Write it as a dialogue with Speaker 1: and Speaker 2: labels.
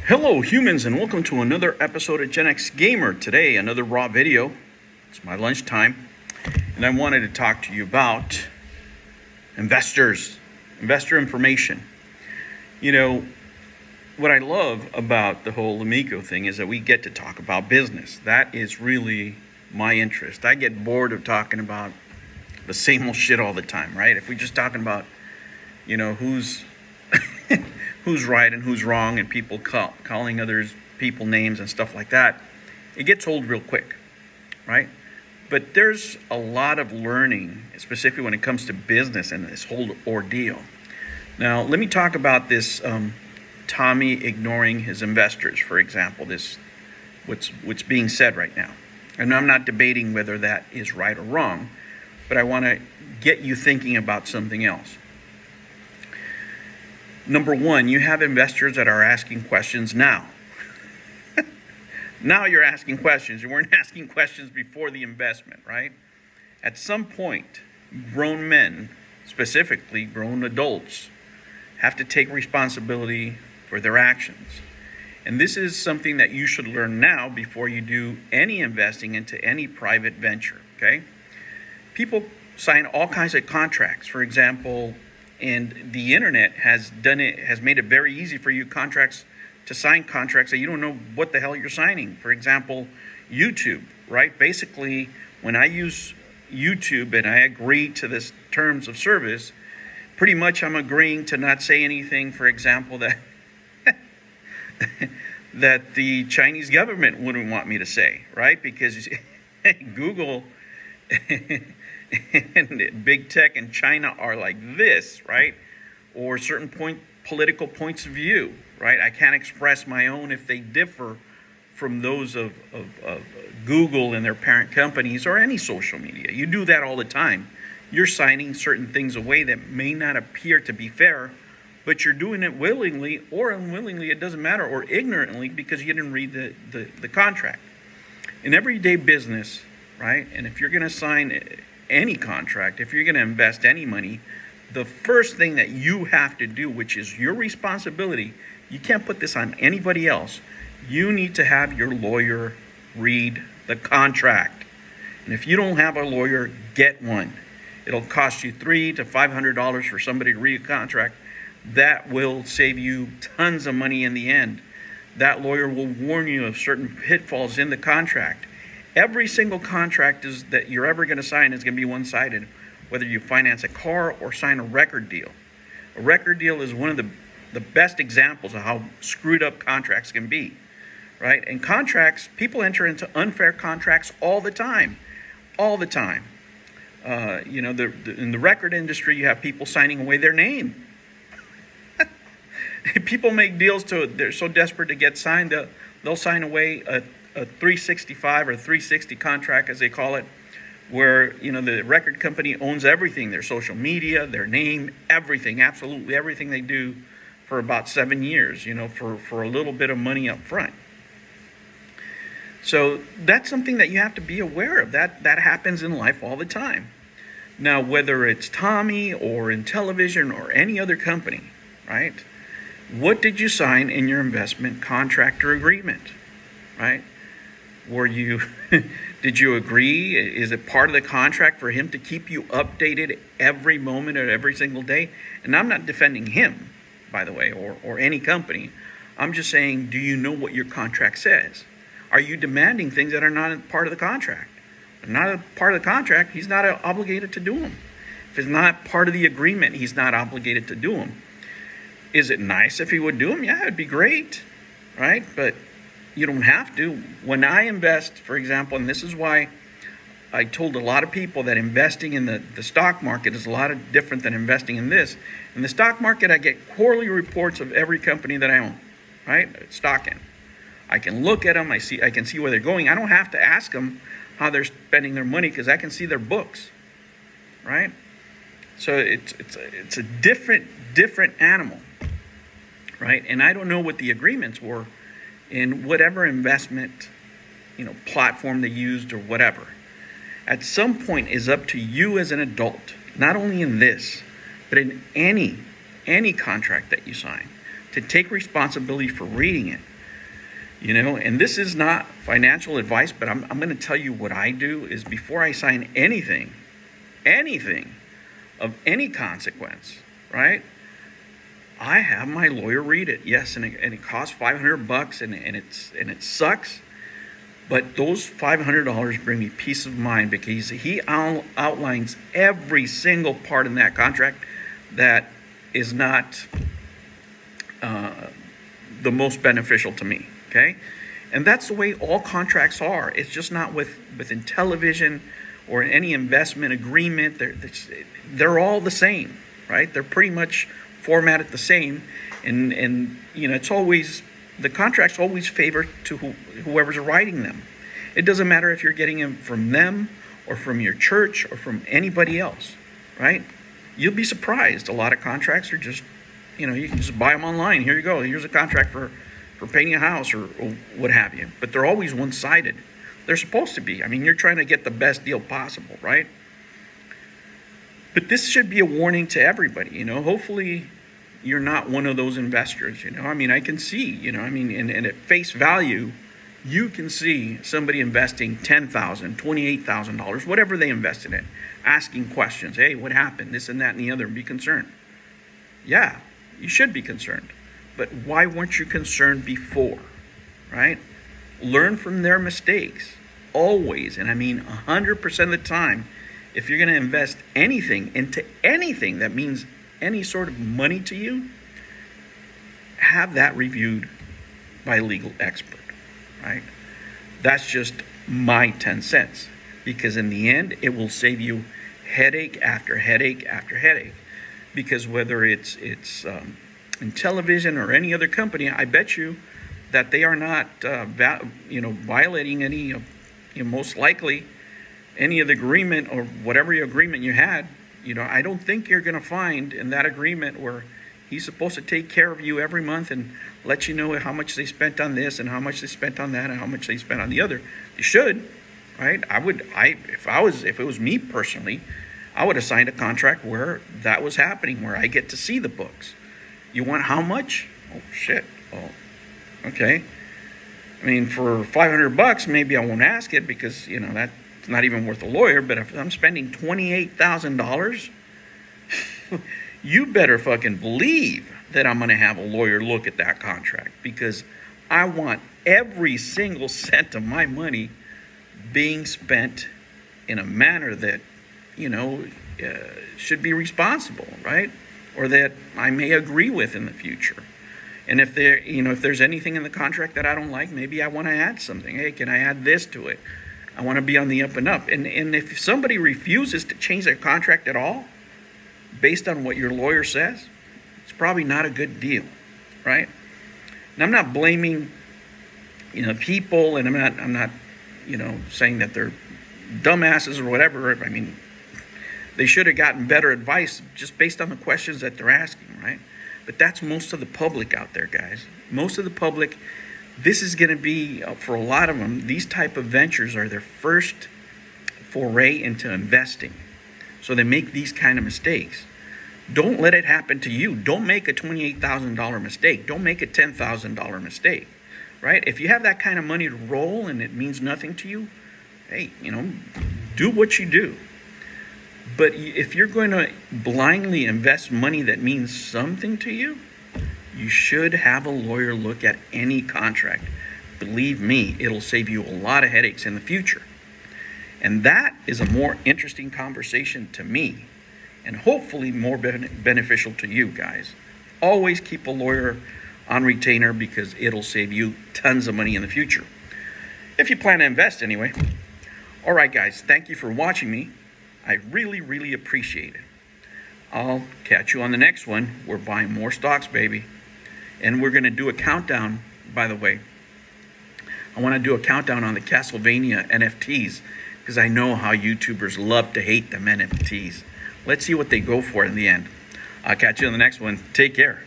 Speaker 1: Hello humans, and welcome to another episode of Gen X Gamer. Today, another raw video. It's my lunchtime, and I wanted to talk to you about investor information. You know, what I love about the whole Amico thing is that we get to talk about business. That is really my interest. I get bored of talking about the same old shit all the time, right? If we're just talking about, who's who's right and who's wrong, and people calling others people names and stuff like that, it gets old real quick, right? But there's a lot of learning, specifically when it comes to business and this whole ordeal. Now, let me talk about this Tommy ignoring his investors, for example. This what's being said right now. And I'm not debating whether that is right or wrong, but I want to get you thinking about something else. Number one, you have investors that are asking questions now. Now you're asking questions. You weren't asking questions before the investment, right? At some point, grown men, specifically grown adults, have to take responsibility for their actions. And this is something that you should learn now before you do any investing into any private venture, okay? People sign all kinds of contracts. For example, and the internet has made it very easy for you to sign contracts that you don't know what the hell you're signing. For example, YouTube, right? Basically, when I use YouTube and I agree to this terms of service, pretty much I'm agreeing to not say anything, for example, that that the Chinese government wouldn't want me to say, right? Because Google and big tech in China are like this, right? Or certain political points of view, right? I can't express my own if they differ from those of Google and their parent companies or any social media. You do that all the time. You're signing certain things away that may not appear to be fair, but you're doing it willingly or unwillingly, it doesn't matter, or ignorantly because you didn't read the contract. In everyday business, right? And if you're going to sign any contract, if you're going to invest any money, the first thing that you have to do, which is your responsibility, you can't put this on anybody else. You need to have your lawyer read the contract. And if you don't have a lawyer, get one. It'll cost you $300 to $500 for somebody to read a contract. That will save you tons of money in the end. That lawyer will warn you of certain pitfalls in the contract. Every single contract that you're ever going to sign is going to be one-sided, whether you finance a car or sign a record deal. A record deal is one of the best examples of how screwed up contracts can be, right? And contracts, people enter into unfair contracts all the time, all the time. In the record industry, you have people signing away their name. People make deals they're so desperate to get signed, they'll sign away a 365 or 360 contract, as they call it, where the record company owns everything, their social media, their name, everything, absolutely everything they do for about 7 years, for a little bit of money up front. So that's something that you have to be aware of. That happens in life all the time. Now, whether it's Tommy or Intellivision or any other company, right? What did you sign in your investment contract or agreement, right? Did you agree? Is it part of the contract for him to keep you updated every moment of every single day? And I'm not defending him, by the way, or any company. I'm just saying, do you know what your contract says? Are you demanding things that are not part of the contract? If not a part of the contract, he's not obligated to do them. If it's not part of the agreement, he's not obligated to do them. Is it nice if he would do them? Yeah, it'd be great, right? But you don't have to. When I invest, for example, and this is why I told a lot of people that investing in the stock market is a lot different than investing in this. In the stock market, I get quarterly reports of every company that I own, right? Stock in. I can look at them. I can see where they're going. I don't have to ask them how they're spending their money because I can see their books, right? So it's a different animal, right? And I don't know what the agreements were in whatever investment, platform they used or whatever. At some point, it's up to you as an adult, not only in this, but in any contract that you sign, to take responsibility for reading it And this is not financial advice, but I'm going to tell you what I do is before I sign anything of any consequence, right? I have my lawyer read it. Yes, and it costs $500 and it sucks. But those $500 bring me peace of mind because he outlines every single part in that contract that is not the most beneficial to me. Okay, and that's the way all contracts are. It's just not with Intellivision or any investment agreement. They're all the same, right? They're pretty much formatted the same, and it's always the contracts always favor to whoever's writing them. It doesn't matter if you're getting them from them or from your church or from anybody else, right? You'll be surprised. A lot of contracts are just, you can just buy them online. Here you go. Here's a contract for painting a house or what have you. But they're always one-sided. They're supposed to be. I mean, you're trying to get the best deal possible, right? But this should be a warning to everybody, Hopefully you're not one of those investors, I mean, I can see, and at face value, you can see somebody investing $10,000, $28,000, whatever they invested in, asking questions. Hey, what happened? This and that and the other, and be concerned. Yeah, you should be concerned. But why weren't you concerned before, right? Learn from their mistakes, always. And I mean 100% of the time, if you're going to invest anything into anything that means any sort of money to you, have that reviewed by a legal expert, right? That's just my 10 cents. Because in the end, it will save you headache after headache after headache. Because whether it's Intellivision or any other company, I bet you that they are not, violating any, most likely any of the agreement or whatever agreement you had. I don't think you're going to find in that agreement where he's supposed to take care of you every month and let you know how much they spent on this and how much they spent on that and how much they spent on the other. You should, right? If it was me personally, I would have signed a contract where that was happening, where I get to see the books. You want how much? Oh, shit. Oh, okay. I mean, for $500, maybe I won't ask it because, that's not even worth a lawyer. But if I'm spending $28,000, you better fucking believe that I'm going to have a lawyer look at that contract because I want every single cent of my money being spent in a manner that, should be responsible, right? Or that I may agree with in the future. And if there's anything in the contract that I don't like, maybe I want to add something. Hey, can I add this to it? I want to be on the up and up. And if somebody refuses to change their contract at all, based on what your lawyer says, it's probably not a good deal, right? And I'm not blaming, people, and I'm not, saying that they're dumbasses or whatever. I mean, they should have gotten better advice just based on the questions that they're asking, right? But that's most of the public out there, guys. Most of the public, this is going to be, for a lot of them, these type of ventures are their first foray into investing. So they make these kind of mistakes. Don't let it happen to you. Don't make a $28,000 mistake. Don't make a $10,000 mistake, right? If you have that kind of money to roll and it means nothing to you, hey, do what you do. But if you're going to blindly invest money that means something to you, you should have a lawyer look at any contract. Believe me, it'll save you a lot of headaches in the future. And that is a more interesting conversation to me, and hopefully more beneficial to you guys. Always keep a lawyer on retainer because it'll save you tons of money in the future. If you plan to invest anyway. All right, guys, thank you for watching me. I really, really appreciate it. I'll catch you on the next one. We're buying more stocks, baby. And we're going to do a countdown, by the way. I want to do a countdown on the Castlevania NFTs because I know how YouTubers love to hate them NFTs. Let's see what they go for in the end. I'll catch you on the next one. Take care.